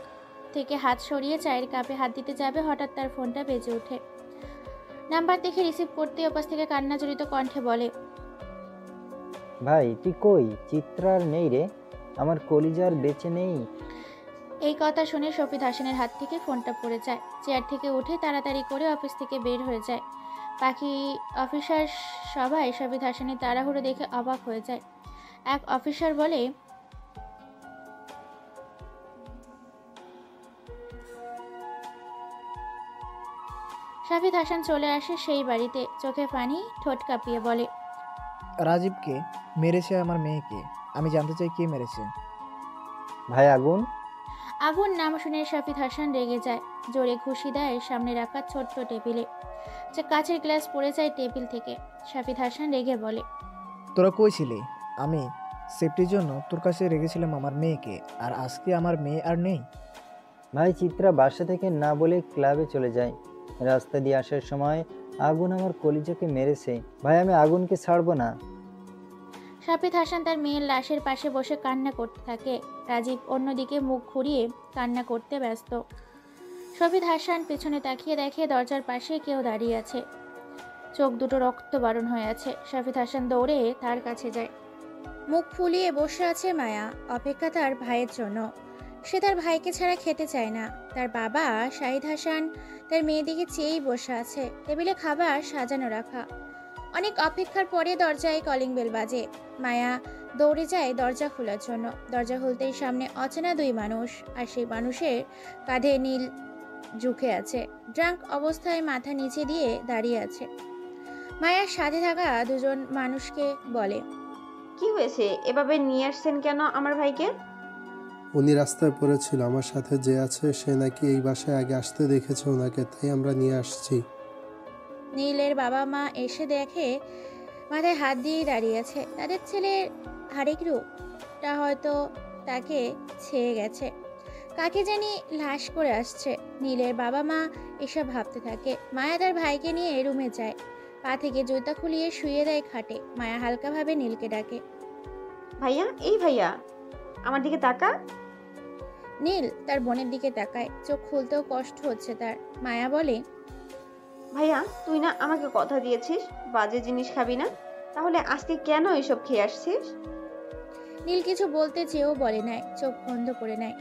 থেকে হাত সরিয়ে চায়ের কাপে হাত দিতে যাবে, হঠাৎ তার ফোনটা বেজে ওঠে। নাম্বার দেখে রিসিভ করতে ওপাশ থেকে কান্না জড়িত কণ্ঠে বলে, ভাই তুই কই? চিত্রার নেই রে, আমার কলিজার বেঁচে নেই। এই কথা শুনে শফিদ হাসানের হাত থেকে ফোনটা পড়ে যায়। চেয়ার থেকে উঠে তাড়াতাড়ি করে অফিস থেকে বের হয়ে যায়। বাকি অফিসার সবাই শফিদ হাসানের তাড়াহুড়ো দেখে অবাক হয়ে যায়। এক অফিসার বলে, শফিদ হাসান চলে আসে সেই বাড়িতে, চোখে পানি, ঠোঁট কাঁপিয়ে বলে, রাজীবকে মেরেছে আমার মেয়েকে। আমি জানতে চাই কে মেরেছে। ভাই আগুন। আগুন নাম শুনে শফিদ হাসান রেগে যায়, জোরে ঘুষি দেয় সামনে রাখা ছোট্ট টেবিলে। যে কাচের গ্লাস পড়ে যায় টেবিল থেকে। শফিদ হাসান রেগে বলে, তোরা কই ছিলি? আমি সেফটির জন্য তোর কাছে রেখেছিলাম আমার মেয়েকে, আর আজকে আমার মেয়ে আর নেই। ভাই চিত্রা বাসা থেকে না বলে ক্লাবে চলে যায়। রাস্তা দিয়ে আসার সময় আগুন আমার কলিজাকে মেরেছে। ভাই আমি আগুনকে ছাড়বো না। শফিদ হাসান তার মেয়ের লাশের পাশে বসে কান্না করতে থাকে। রাজীব অন্যদিকে মুখ ঘুরিয়ে কান্না করতে ব্যস্ত। শফিদ হাসান পেছনে তাকিয়ে দেখে দরজার পাশে কেউ দাঁড়িয়ে আছে, চোখ দুটো রক্তবারণ হয়ে আছে। শফিদ হাসান দৌড়ে তার কাছে যায়। মুখ ফুলিয়ে বসে আছে মায়া, অপেক্ষা তার ভাইয়ের জন্য। সে তার ভাইকে ছাড়া খেতে চায় না। তার বাবা শাহিদ হাসান তার মেয়ের দিকে চেয়েই বসে আছে। টেবিলে খাবার সাজানো রাখা। অনেক অপেক্ষার পরে দরজায় কলিং বেল বাজে। মায়া দৌড়ে যায় দরজা খোলার জন্য। দরজা খুলতেই সামনে অচেনা দুই মানুষ, আর সেই মানুষের কাঁধে নীল ঝুঁকে আছে। ড্রাঙ্ক অবস্থায় মাথা নিচে দিয়ে দাঁড়িয়ে আছে। মায়ার সাথে থাকা দুজন মানুষকে বলে, কি হয়েছে? এভাবে নিয়ে আসছেন কেন আমার ভাইকে? উনি রাস্তায় পড়েছিল, আমার সাথে যে আছে সে নাকি এই বাসায় আগে আসতে দেখেছে ওনাকে, তাই আমরা নিয়ে আসছি। নীলের বাবা মা এসে দেখে মাথায় হাত দিয়ে দাঁড়িয়ে আছে। তাদের ছেলের হাড়িক রূপটা হয়তো তাকে ছেয়ে গেছে। কাকে জানি লাশ করে আসছে। নীলের বাবা মা এসব ভাবতে থাকে। মায়া তার ভাইকে নিয়ে রুমে যায়, পা থেকে জুতা খুলিয়ে শুয়ে দেয় খাটে। মায়া হালকাভাবে নীলকে ডাকে, ভাইয়া, এই ভাইয়া, আমার দিকে তাকা। নীল তার বোনের দিকে তাকায়, চোখ খুলতেও কষ্ট হচ্ছে তার। মায়া বলে, ভাইয়া তুই না আমাকে কথা দিয়েছিস বাজে জিনিস খাবি না, তাহলে আজকে কেন এসব খেয়ে আসছিস? নীল কিছু বলতে চেয়েও বলে নাই, চোখ বন্ধ করে নেয়।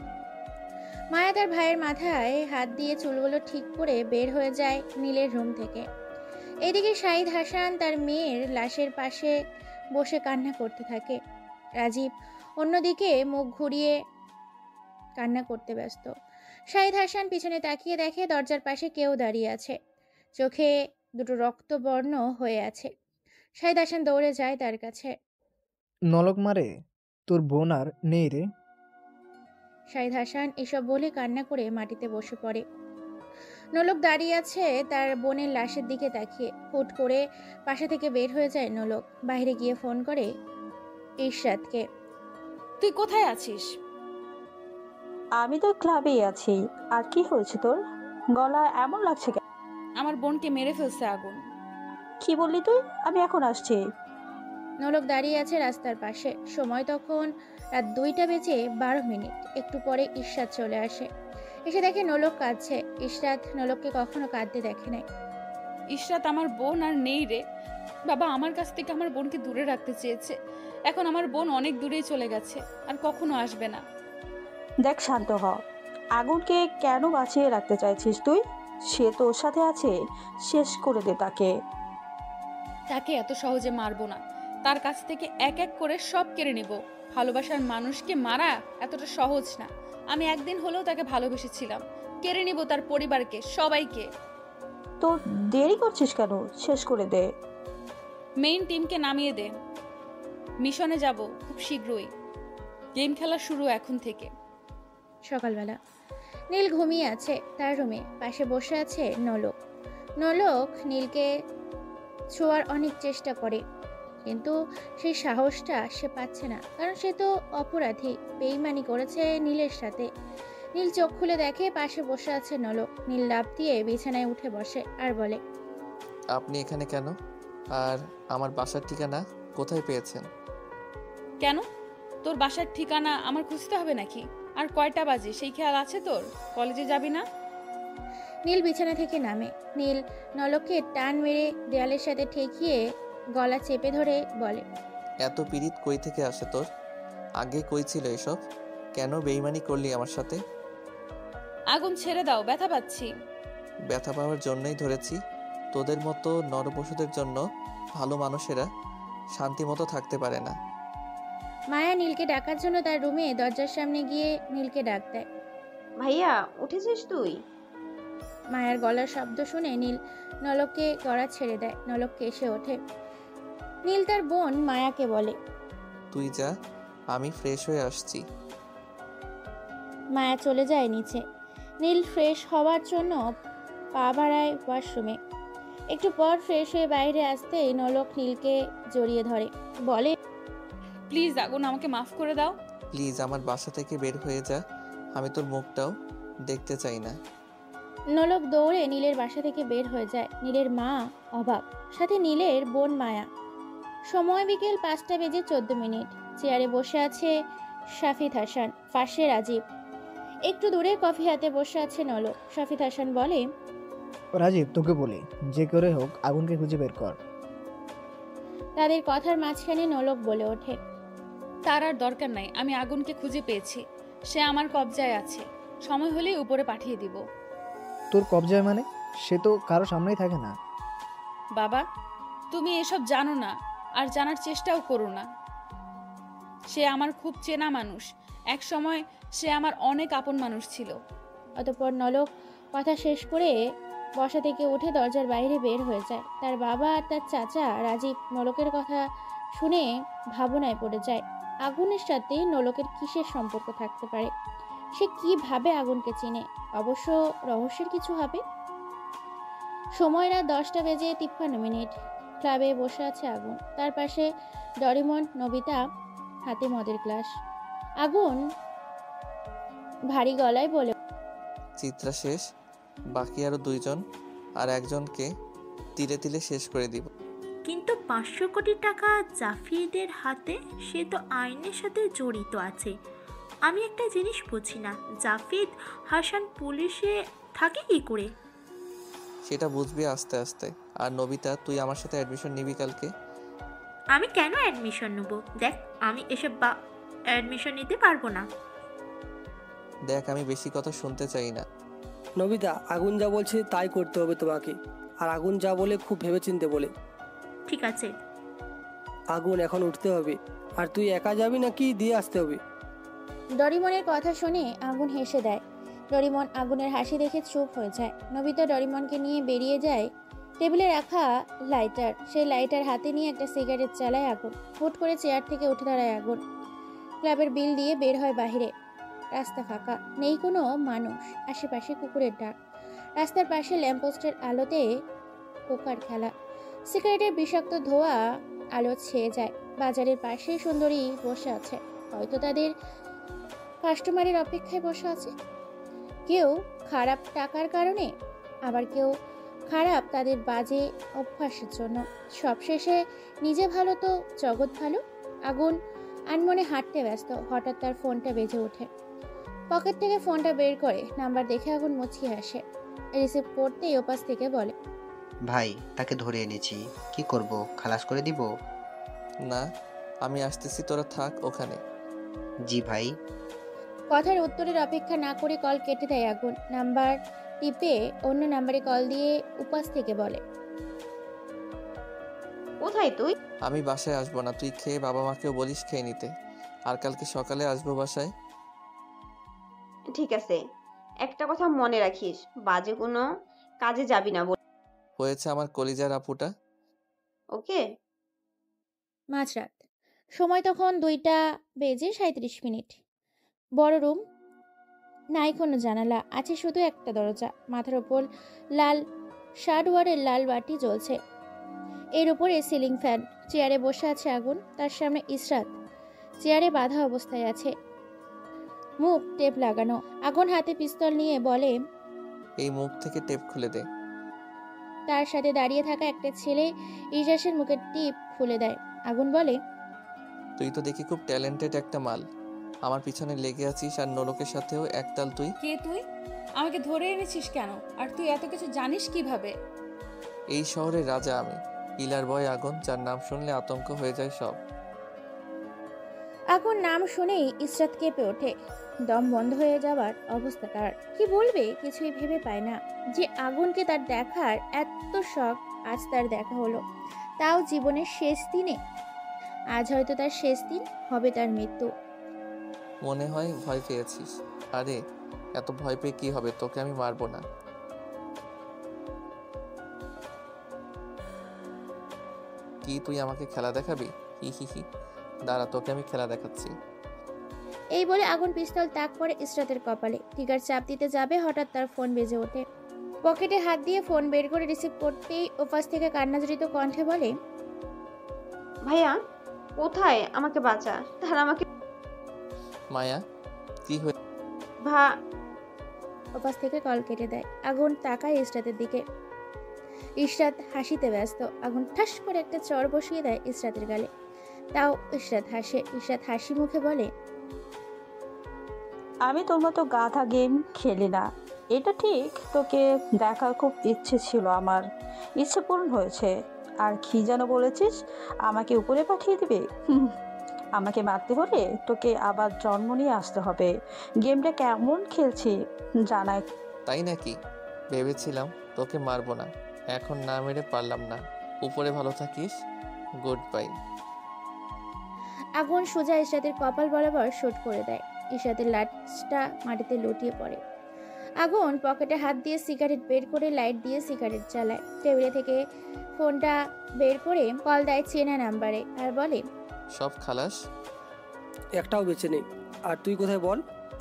মায়া তার ভাইয়ের মাথায় হাত দিয়ে চুলগুলো ঠিক করে বের হয়ে যায় নীলের রুম থেকে। এদিকে শাহিদ হাসান তার মেয়ের লাশের পাশে বসে কান্না করতে থাকে। রাজীব অন্যদিকে মুখ ঘুরিয়ে কান্না করতে ব্যস্ত। শাহিদ হাসান পিছনে তাকিয়ে দেখে দরজার পাশে কেউ দাঁড়িয়ে আছে, চোখে দুটো রক্তবর্ণ হয়ে আছে। শাহিদ হাসান দৌড়ে যায় তার কাছে। নলক মারে, তোর বোন আর নেই রে। শাহিদ হাসান এসব বলে কান্না করে মাটিতে বসে পড়ে। নলক দাঁড়িয়ে আছে তার বোনের লাশের দিকে তাকিয়ে। হুট করে পাশে থেকে বের হয়ে যায় নলক। বাইরে গিয়ে ফোন করে ইরশাদকে, তুই কোথায় আছিস? আমি তো ক্লাবেই আছি। আর কি হয়েছে তোর? গলা এমন লাগছে কেন? আমার বোনকে মেরে ফেলছে আগুন। কি বললি তুই? আমি এখন আসছি। নলক দাঁড়িয়ে আছে রাস্তার পাশে। সময় তখন রাত 2:12। একটু পরে ইরশাদ চলে আসে। এসে দেখে নলক কাঁদছে। ইরশাদ নলককে কখনো কাঁদতে দেখে নাই। ইশরাত আমার বোন আর নেই রে। বাবা আমার কাছ থেকে আমার বোনকে দূরে রাখতে চেয়েছে। এখন আমার বোন অনেক দূরেই চলে গেছে, আর কখনো আসবে না। দেখ, শান্ত হ। আগুনকে কেন বাঁচিয়ে রাখতে চাইছিস তুই? সে তোর সাথে আছে, শেষ করে দে তাকে। তাকে এত সহজে মারবো না। তার কাছ থেকে এক এক করে সব কেড়ে নেব। ভালোবাসার মানুষকে মারা এতটা সহজ না। আমি একদিন হলেও তাকে ভালোবেসেছিলাম। কেড়ে নিব তার পরিবারকে, সবাইকে। তো দেরি করছিস কেন? শেষ করে দে। মেইন টিমকে নামিয়ে দে। মিশনে যাব খুব শীঘ্রই। গেম খেলা শুরু এখন থেকে। সকালবেলা নীল ঘুমিয়ে আছে তার রুমে। পাশে বসে আছে নলক। নলক নীলকে ছোঁয়ার অনেক চেষ্টা করে, কিন্তু সেই সাহসটা সে পাচ্ছে না, কারণ সে তো অপরাধী, বেইমানি করেছে নীলের সাথে। নীল চোখ খুলে দেখে পাশে বসে আছে নলক। নীল লাফ দিয়ে বিছানায় উঠে বসে আর বলে, আপনি এখানে কেন? আর আমার বাসার ঠিকানা কোথায় পেয়েছেন? কেন? তোর বাসার ঠিকানা আমার খুঁজতে হবে নাকি? আর কয়টা বাজে সেই খেয়াল আছে তোর? কলেজে যাবি না? নীল বিছানা থেকে নামে। নীল নলককে টান মেরে দেয়ালের সাথে ঠেকিয়ে গলা চেপে ধরে বলে, এত পীড়িত কই থেকে আসে তোর? আগে কই ছিল এসব? কেন বেইমানি করলি আমার সাথে? আগুন ছেড়ে দাও, ব্যথা পাচ্ছি। ব্যথা পাওয়ার জন্যই ধরেছি। তোদের মতো নরপশুদের জন্য ভালো মানুষেরা শান্তি মতো থাকতে পারে না। মায়া নীলকে ডাকার জন্য তার রুমে দরজার সামনে গিয়ে নীলকে ডাক দেয়। ভাইয়া উঠেছিস তুই? মায়ার গলার শব্দ শুনে নীল নলককে গড়া ছেড়ে দেয়। নলক এসে ওঠে। নীল তার বোন মায়াকে বলে, তুই যা, আমি ফ্রেশ হয়ে আসছি। মায়া চলে যায় নিচে। নীল ফ্রেশ হওয়ার জন্য পা বাড়ায় ওয়াশরুমে। একটু পর ফ্রেশ হয়ে বাইরে আসতেই নলক নীলকে জড়িয়ে ধরে, বলে, প্লিজ আগুন, আমাকে মাফ করে দাও। প্লিজ আমার বাসা থেকে বের হয়ে যা, আমি তোর মুখটাও দেখতে চাই না। নলক দৌড়ে নীলের বাসা থেকে বের হয়ে যায়। নীলের মা অবাক, সাথে নীলের বোন মায়া। সময় বিকেল 5:14। চেয়ারে বসে আছে শাফিদ হাসান, পাশে রাজীব। একটু দূরে কফি হাতে বসে আছে নলক। শাফিদ হাসান বলে, রাজীব, তোকে বলি, যে করে হোক আগুনকে খুঁজে বের কর। তাদের কথার মাঝখানে নলক বলে ওঠে, তার আর দরকার নাই, আমি আগুনকে খুঁজে পেয়েছি। সে আমার কবজায় আছে, সময় হলেই উপরে পাঠিয়ে দিব। তোর কবজায় মানে? সে তো কারো সামনেই থাকে না। বাবা, তুমি এসব জানো না, আর জানার চেষ্টাও করো না। সে আমার খুব চেনা মানুষ, এক সময় সে আমার অনেক আপন মানুষ ছিল। অতঃপর নলক কথা শেষ করে বসা থেকে উঠে দরজার বাইরে বের হয়ে যায়। তার বাবা আর তার চাচা রাজীব নলকের কথা শুনে ভাবনায় পড়ে যায়। আগুনের সাথে নলকের কিসের সম্পর্ক থাকতে পারে? সে কিভাবে আগুনকে চিনে? অবশ্য রহস্যের কিছু হবে। সময় রাত 10:53। ক্লাবে বসে আছে আগুন। তার পাশে ডরিমন, নবিতা, হাতে মদের গ্লাস। আগুন ভারী গলায় বলে, চিত্রা শেষ, বাকি আরো 2 জন, আর একজনকে তিলে তিলে শেষ করে দিব। কিন্তু 500 কোটি টাকা জাফিদের হাতে, সে তো আইনের সাথে জড়িত আছে। আমি একটা জিনিস বুঝি না, জাফিদ হাসান পুলিশে থাকে কি করে? সেটা বুঝবি আস্তে আস্তে। আর নবিতা, তুই আমার সাথে অ্যাডমিশন নিবি কালকে? আমি কেন অ্যাডমিশন নেব? দেখ, আমি এসব অ্যাডমিশন নিতে পারবো না। দেখ, আমি বেশি কথা শুনতে চাই না। নবিতা, আগুন যা বলছে তাই করতে হবে তোমাকে। আর আগুন যা বলে খুব ভেবেচিন্তে বলে। ঠিক আছে। আগুন, এখন উঠতে হবে। আর তুই একা যাবি নাকি দিয়ে আসতে হবে? ডরিমনের কথা শুনে আগুন হেসে দেয়। ডরিমন আগুনের হাসি দেখে চুপ হয়ে যায়। নবিতা ডরিমনকে নিয়ে বেরিয়ে যায়। টেবিলে রাখা লাইটার, সেই লাইটার হাতে নিয়ে একটা সিগারেট চালায় আগুন। হুট করে চেয়ার থেকে উঠে দাঁড়ায় আগুন। ক্লাবের বিল দিয়ে বের হয় বাহিরে। রাস্তা ফাঁকা, নেই কোনো মানুষ। আশেপাশে কুকুরের ডাক। রাস্তার পাশে ল্যাম্পপোস্টের আলোতে পোকার খেলা। সিগারেটের বিষাক্ত ধোঁয়া আলো ছেয়ে যায়। বাজারের পাশে সুন্দরী বসে আছে, হয়তো তাদের কাস্টমারের অপেক্ষায় বসে আছে। কেউ খারাপ টাকার কারণে, আবার কেউ খারাপ তাদের বাজে অভ্যাসের জন্য। সবশেষে নিজে ভালো তো জগৎ ভালো। আগুন আনমনে হাঁটতে ব্যস্ত। হঠাৎ তার ফোনটা বেজে ওঠে। পকেট থেকে ফোনটা বের করে নাম্বার দেখে আগুন মুচকি হাসে। রিসিভ করতেই ওপাশ থেকে বলে, ভাই, তাকে ধরে এনেছি, কি করব? খালাস করে দিব? না, আমি আসতেছি, তোরা থাক ওখানে। জি ভাই। কথার উত্তরের অপেক্ষা না করে কল কেটে দেয় আগুন। নাম্বার টিপে অন্য নাম্বারে কল দিয়ে উপাস থেকে বলে, কোথায় তুই? আমি বাসায় আসবো না, তুই খেয়ে বাবা মাকেও বলিস খেয়ে নিতে। আর কালকে সকালে আসবো বাসায়। ঠিক আছে, একটা কথা মনে রাখিস, বাজে কোনো কাজে যাবি না। হয়েছে আমার কলিজার আপুটা। ওকে। মাঝরাত। সময় তখন 2:37। বড় রুম, নাই কোনো জানালা, আছে শুধু একটা দরজা। মাথার ওপর লাল শার্টওয়ারের লাল বাতি জ্বলছে, এর উপরে সিলিং ফ্যান। চেয়ারে বসে আছে আগুন, তার সামনে ইসরাত চেয়ারে বাঁধা অবস্থায় আছে, মুখ টেপ লাগানো। আগুন হাতে পিস্তল নিয়ে বলে, এই মুখ থেকে টেপ খুলে দে। তার সাথে দাঁড়িয়ে থাকা একটা ছেলে ইজাসের মুখের টিপ খুলে দেয়। আগুন বলে, তুই তো দেখি খুব ট্যালেন্টেড একটা মাল, আমার পিছনে লেগে আছিস। আর নলকের সাথেও একতাল তুই। কে তুই? আমাকে ধরে এনেছিস কেন? আর তুই এত কিছু জানিস কিভাবে? এই শহরের রাজা আমি, কিলার বয় আগুন, যার নাম শুনলে আতঙ্ক হয়ে যায় সব। আগুন নাম শুনেই ইসরাত কেঁপে ওঠে। দম বন্ধ হয়ে যাওয়ার অবস্থা তার। কি বলবে কিছুই ভেবে পায় না। যে আগুনকে তার দেখার এত শখ, আজ তার দেখা হলো, তাও জীবনের শেষ দিনে। আজ হয়তো তার শেষ দিন, হবে তার মৃত্যু। মনে হয় ভয় পেয়েছিস। আরে এত ভয় পেয়ে কি হবে, তোকে আমি মারবো না। কি তুই আমাকে খেলা দেখাবি? হি হি হি, দাঁড়া তোকে আমি খেলা দেখাচ্ছি। এই বলে আগুন পিস্তল তাক করে ইসরাতের কপালে। টিকার চাপ দিতে যাবে, হঠাৎ তার ফোন বেজে ওঠে। পকেটে হাত দিয়ে ফোন বের করে রিসিভ করতেই ওপাশ থেকে কান্নাজড়িত কণ্ঠে বলে, ভাইয়া কোথায়? আমাকে বাঁচা। তার আমাকে মায়া কি হয়ে? ভা ওপাশ থেকে কল কেটে দেয়। আগুন তাকায় ইসরাতের দিকে। ইসরাত হাসিতে ব্যস্ত। আগুন ঠাস করে একটা চড় বসিয়ে দেয় ইসরাতের গালে। তাও ইসরাত হাসে। ইসরাত হাসি মুখে বলে, আমি তোর মতো গাধা গেম খেলি না, এটা ঠিক। তোকে দেখার খুব ইচ্ছে ছিল আমার, ইচ্ছে পূরণ হয়েছে। আর কি যেন বলেছিস, আমাকে উপরে পাঠিয়ে দিবে? আমাকে মারতে হলে তোকে আবার জন্ম নিয়ে আসতে হবে। গেমটা কেমন খেলছি জানাই। তাই নাকি? ভেবেছিলাম তোকে মারবো না, এখন না মেরে পারলাম না। উপরে ভালো থাকিস, গুড বাই। আগুন সোজা ইসরাতের কপাল বরাবর শুট করে দেয়। ইসরাতের লাশটা মাটিতে লুটিয়ে পড়ে। আগুন পকেটে হাত দিয়ে সিগারেট বের করে লাইট দিয়ে সিগারেট জ্বালায়। টেবিলে থেকে ফোনটা বের করে কল দেয় চেনা নাম্বারে আর বলে, সব খালাস? একটাও বেঁচে নেই। আর তুই কোথায় বল?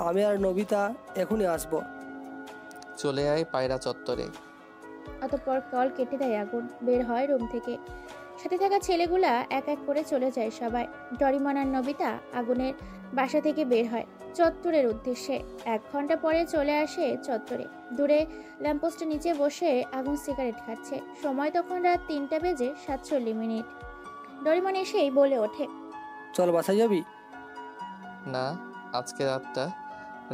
আমি আর নবিতা এখনই আসবো। চলে আয় পায়রা চত্বরে। অতঃপর কল কেটে দেয় আগুন। বের হয় রুম থেকে। সাথে থাকা ছেলেগুলা এক এক করে চলে যায় সবাই। ডরিমন আর নবিতা আগুনের বাসা থেকে বের হয় চত্বরের উদ্দেশ্যে। 1 ঘন্টা পরে চলে আসে চত্বরে। দূরে ল্যাম্পপোস্টের নিচে বসে আগুন সিগারেট খাচ্ছে। সময় তখন রাত 3টা বেজে 47 মিনিট। ডরিমন এসেই বলে ওঠে, চল বাসায় যাবি? না, আজকে রাতটা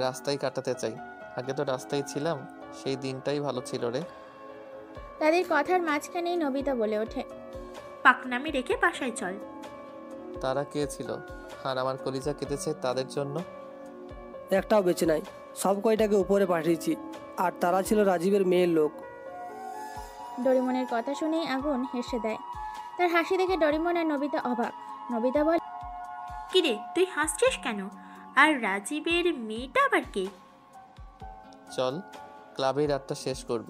রাস্তায় কাটাতে চাই। আগে তো রাস্তায় ছিলাম, সেই দিনটাই ভালো ছিল রে। তাদের কথার মাঝখানেই নবিতা বলে ওঠে, পাকনামি রেখে বাসায় চল। তারা কে ছিল? আর আমার কলিজা কেটেছে তাদের জন্য। একটাও বেঁচে নাই, সব কয়টাকে উপরে পাঠিয়েছি। আর তারা ছিল রাজীবের মেয়ের লোক। ডরিমনের কথা শুনেই আগুন হেসে দেয়। তার হাসি দেখে ডরিমন আর নবিতা অবাক। নবিতা বলে, কিরে তুই হাসছিস কেন? আর রাজীবের মেয়েটা আবার কে? চল ক্লাবেই রাতটা শেষ করব।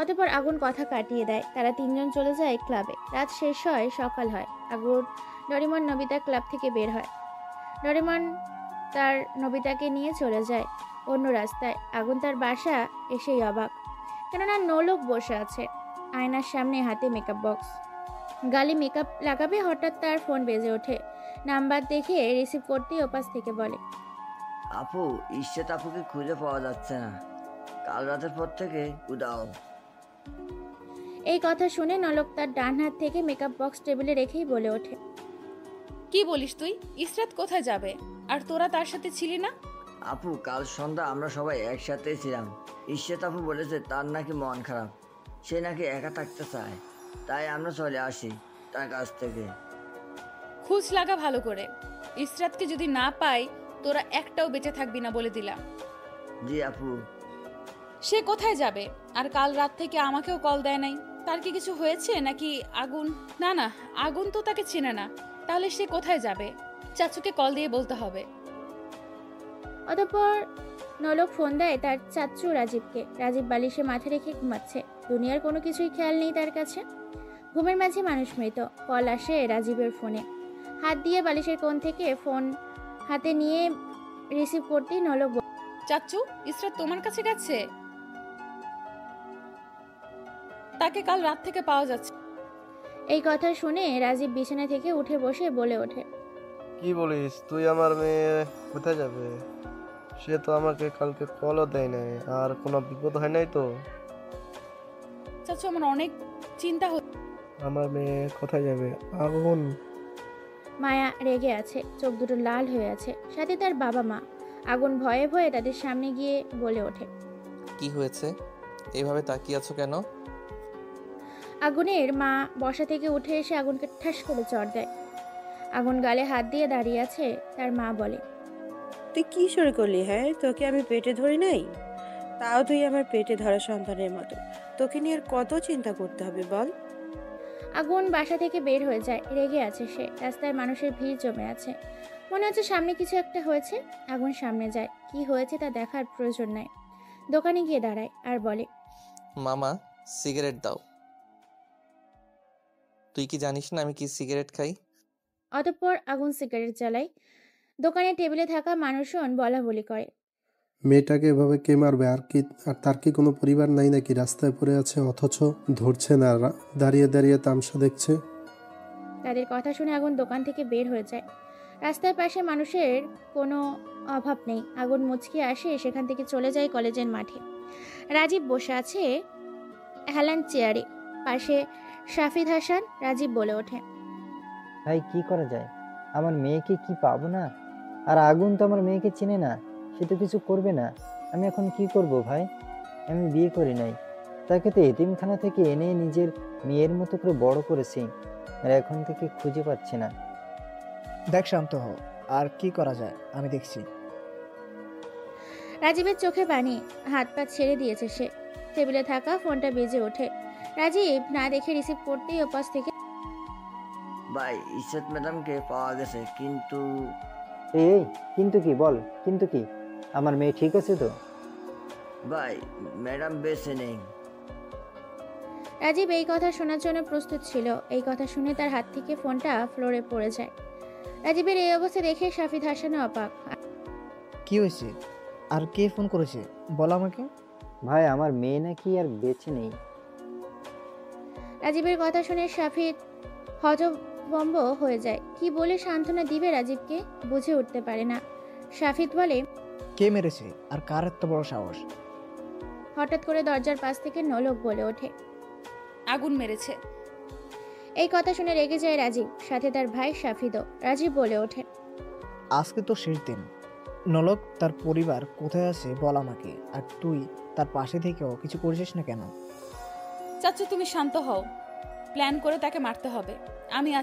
অতঃপর আগুন কথা কাটিয়ে দেয়। তারা 3জন চলে যায় ক্লাবে। রাত শেষ হয়, সকাল হয়। আগুন, ডরিমন, নবিতা ক্লাব থেকে বের হয়। ডরিমন তার নবিতাকে নিয়ে চলে যায় অন্য রাস্তায়। আগুন তার বাসা এসেই অবাক, কেননা নোলক বসে আছে আয়নার সামনে, হাতে মেকআপ বক্স। গালে মেকআপ লাগাবে, হঠাৎ তার ফোন বেজে ওঠে। নাম্বার দেখে রিসিভ করতেই ওপাশ থেকে বলে, আপু, ঈশ্বর আপুকে খুঁজে পাওয়া যাচ্ছে না, কাল রাতের পর থেকে উদাও। এই কথা শুনে নলক তার ডান হাত থেকে মেকআপ বক্স টেবিলে রেখেই বলে ওঠে, কি বলিস তুই? ইসরাত কোথায় যাবে? আর তোরা তার সাথে ছিলি না? আপু, কাল সন্ধ্যা আমরা সবাই একসাথেই ছিলাম। ঈশ্বর আপু বলেছে তার নাকি মন খারাপ, সে নাকি একা থাকতে চায়, তাই আমরা চলে আসি তার কাছ থেকে। খোঁজ লাগা ভালো করে। ইসরাতকে যদি না পাই, তোরা একটাও বেঁচে থাকবি না বলে দিলাম। জি আপু। সে কোথায় যাবে? আর কাল রাত থেকে আমাকেও কল দেয় নাই। তার কি কিছু হয়েছে নাকি? আগুন, না না, আগুন তো তাকে চেনে না, তাহলে সে কোথায় যাবে? চাচুকে কল দিয়ে বলতে হবে। অতঃপর নলক ফোন দেয় তার চাচু রাজীবকে। রাজীব বালিশে মাথা রেখে ঘুমাচ্ছে। দুনিয়ার কোনো কিছুই খেয়াল নেই তার কাছে। ঘুমের মাঝে মানুষ মৃত। কল আসে রাজীবের ফোনে। হাত দিয়ে বালিশের কোণ থেকে ফোন হাতে নিয়ে রিসিভ করতেই নলক, চাচু, ইসরাত তোমার কাছে গেছে? তাকে কাল রাত থেকে পাওয়া যাচ্ছে। এই কথা শুনে রাজীব বিছানা থেকে উঠে বসে বলে ওঠে, কি বলিস তুই? আমার মেয়ে কোথায় যাবে? সে তো আমাকে কালকে কলও দেয় নাই। আর কোনো বিপদ হয় নাই তো? চাচু, আমার অনেক চিন্তা হচ্ছে। আমার মেয়ে কোথায় যাবে? আগুন। মায়া রেগে আছে, চোখ দুটো লাল হয়ে আছে। সাথে তার বাবা মা। আগুন ভয়ে ভয়ে তাদের সামনে গিয়ে বলে ওঠে, কি হয়েছে? এইভাবে তাকিয়ে আছো কেন? আগুনের মা বসা থেকে উঠে এসে আগুনকে ঠাস করে চড় দেয়। আগুন গালে হাত দিয়ে দাঁড়িয়ে আছে। তার মা বলে, তুই কি শুরু করলি? হ্যাঁ, তোকে আমি পেটে ধরি নাই? তাও তুই আমার পেটে ধরা সন্তানের মতো। তোকে নিয়ে আর কত চিন্তা করতে হবে বল? আগুন বাসা থেকে বের হয়ে যায়, রেগে আছে সে। রাস্তায় মানুষের ভিড় জমে আছে, মনে হচ্ছে সামনে কিছু একটা হয়েছে। আগুন সামনে যায়, কি হয়েছে তা দেখার প্রয়োজন নাই। দোকানে গিয়ে দাঁড়ায় আর বলে, মামা সিগারেট দাও। তুই কি জানিস না আমি কি সিগারেট খাই? অতঃপর আগুন সিগারেট জ্বালায়। দোকানের টেবিলে থাকা মানুষজন বলা বলি করে, মেয়েটাকে এভাবে কে মারবে? আর তার কি কোনো পরিবার নাই নাকি? রাস্তায় পড়ে আছে অথচ ধরছে না, দাঁড়িয়ে দাঁড়িয়ে তামসা দেখছে। তাদের কথা শুনে আগুন দোকান থেকে বের হয়ে যায়। রাস্তার পাশে মানুষের কোনো অভাব নেই। আগুন মুচকি আসে, সেখান থেকে চলে যায় কলেজের মাঠে। রাজীব বসে আছে হেলান চেয়ারে, পাশে শাফিদ হাসান। রাজীব বলে ওঠে, ভাই কি করা যায়? আমার মেয়েকে কি পাবো না? আর আগুন তো আমার মেয়েকে চিনে না, সে তো কিছু করবে না। আমি এখন কি করব ভাই? আমি বিয়ে করি নাই, তাকে তো এতিমখানা থেকে এনে নিজের মেয়ের মতো করে বড় করেছি, আর এখন থেকে খুঁজে পাচ্ছি না। দেখ শান্ত হও, আর কি করা যায় আমি দেখছি। রাজীবের চোখে পানি, হাত পা ছেড়ে দিয়েছে সে। টেবিলে থাকা ফোনটা বেজে ওঠে। রাজীব না দেখে রিসিভ করতেই ওপাশ থেকে, ভাই ইজ্জত ম্যাডামকে পাওয়া গেছে, কিন্তু এই কিন্তু কি? বল কিন্তু কি? আমার মেয়ে ঠিক আছে তো? ভাই ম্যাডাম বেঁচে নেই। রাজীব এই কথা শোনার জন্য প্রস্তুত ছিল। এই কথা শুনে তার হাত থেকে ফোনটা ফ্লোরে পড়ে যায়। রাজীবের এই অবস্থা দেখে শাফিদ হাসানও অবাক। কি হয়েছে? আর কে ফোন করেছে বল আমাকে। ভাই আমার মেয়ে নাকি আর বেঁচে নেই। রাজীবের কথা শুনে শাফিদ হতভম্ব হয়ে যায়। কি বলে সান্ত্বনা দিবে রাজীবকে বুঝে উঠতে পারে না। শাফিদ বলে, কে মেরেছে আর কার এত বড় সাহস? হঠাৎ করে দরজার পাশ থেকে নলক বলে ওঠে, আগুন মেরেছে। এই কথা শুনে রেগে যায় রাজীব, সাথে তার ভাই শাফিদও। রাজীব বলে ওঠে, আজকে তো শেষ দিন। নলক তার পরিবার কোথায় আছে বল আমাকে। আর তুই তার পাশে থেকেও কিছু করেছিস না কেন? চাচু তুমি শান্ত হও, প্ল্যান করে তাকে মারতে হবে। আমি